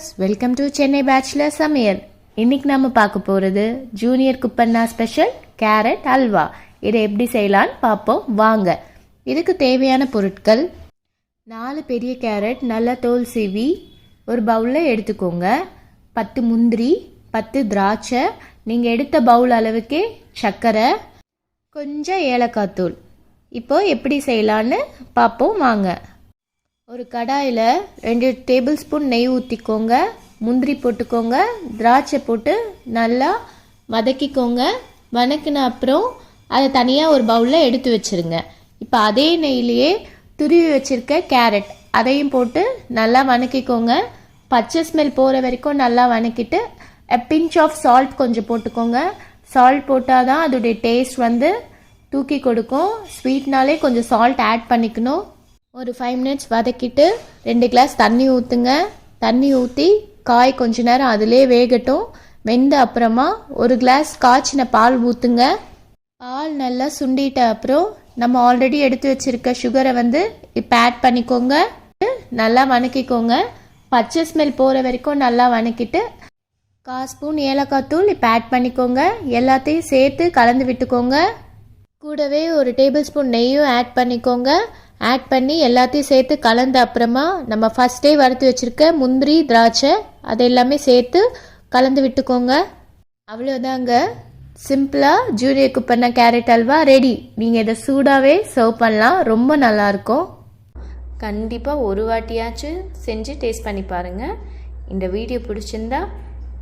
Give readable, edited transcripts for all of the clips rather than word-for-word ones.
Viewers, welcome to Chennai bachelor சமையல். இன்னைக்கு நம்ம பார்க்க போகிறது ஜூனியர் குப்பன்னா ஸ்பெஷல் கேரட் அல்வா. இதை எப்படி செய்யலான்னு பார்ப்போம் வாங்க. இதுக்கு தேவையான பொருட்கள்: 4 பெரிய கேரட் நல்லா தோல் சீவி ஒரு பவுலில் எடுத்துக்கோங்க. 10 முந்திரி, 10 திராட்சை, நீங்கள் எடுத்த பவுல் அளவுக்கே சர்க்கரை, கொஞ்சம் ஏலக்காய் தூள். இப்போ எப்படி செய்யலான்னு பார்ப்போம் வாங்க. ஒரு கடாயில் 2 டேபிள் ஸ்பூன் நெய் ஊற்றிக்கோங்க. முந்திரி போட்டுக்கோங்க, திராட்சை போட்டு நல்லா வதக்கிக்கோங்க. வதக்கின அப்புறம் அதை தனியாக ஒரு பவுலில் எடுத்து வச்சுருங்க. இப்போ அதே நெய்லேயே துருவி வச்சுருக்க கேரட் அதையும் போட்டு நல்லா வதக்கிக்கோங்க. பச்சை ஸ்மெல் போகிற வரைக்கும் நல்லா வதக்கிட்டு பிஞ்ச் ஆஃப் சால்ட் கொஞ்சம் போட்டுக்கோங்க. சால்ட் போட்டால் தான் அதோடைய டேஸ்ட் தூக்கி கொடுக்கும். ஸ்வீட்னாலே கொஞ்சம் சால்ட் ஆட் பண்ணிக்கணும். ஒரு 5 மினிட்ஸ் வதக்கிட்டு 2 கிளாஸ் தண்ணி ஊற்றுங்க. தண்ணி ஊற்றி காய் கொஞ்ச நேரம் அதிலே வேகட்டும். வெந்த அப்புறமா 1 கிளாஸ் காய்ச்சின பால் ஊற்றுங்க. பால் நல்லா சுண்டிட்ட அப்புறம் நம்ம ஆல்ரெடி எடுத்து வச்சுருக்க சுகரை இப்போ ஆட் பண்ணிக்கோங்க. நல்லா வதக்கிக்கோங்க. பச்சை ஸ்மெல் போகிற வரைக்கும் நல்லா வதக்கிட்டு 1/4 ஸ்பூன் ஏலக்காய் தூள் இப்போ ஆட் பண்ணிக்கோங்க. எல்லாத்தையும் சேர்த்து கலந்து விட்டுக்கோங்க. கூடவே ஒரு டேபிள் ஸ்பூன் நெய்யும் ஆட் பண்ணிக்கோங்க. ஆட் பண்ணி எல்லாத்தையும் சேர்த்து கலந்த அப்புறமா நம்ம ஃபஸ்ட்டே வறுத்து வச்சுருக்க முந்திரி, திராட்சை அது எல்லாமே சேர்த்து கலந்து விட்டுக்கோங்க. அவ்வளோதாங்க, சிம்பிளாக ஜூனியர் குப்பன்னா கேரட் அல்வா ரெடி. நீங்கள் இதை சூடாகவே சர்வ் பண்ணலாம், ரொம்ப நல்லாயிருக்கும். கண்டிப்பாக ஒரு வாட்டியாச்சும் செஞ்சு டேஸ்ட் பண்ணி பாருங்கள். இந்த வீடியோ பிடிச்சிருந்தா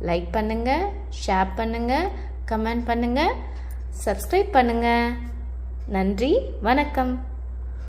லைக் பண்ணுங்கள், ஷேர் பண்ணுங்கள், கமெண்ட் பண்ணுங்கள், சப்ஸ்கிரைப் பண்ணுங்கள். நன்றி, வணக்கம்.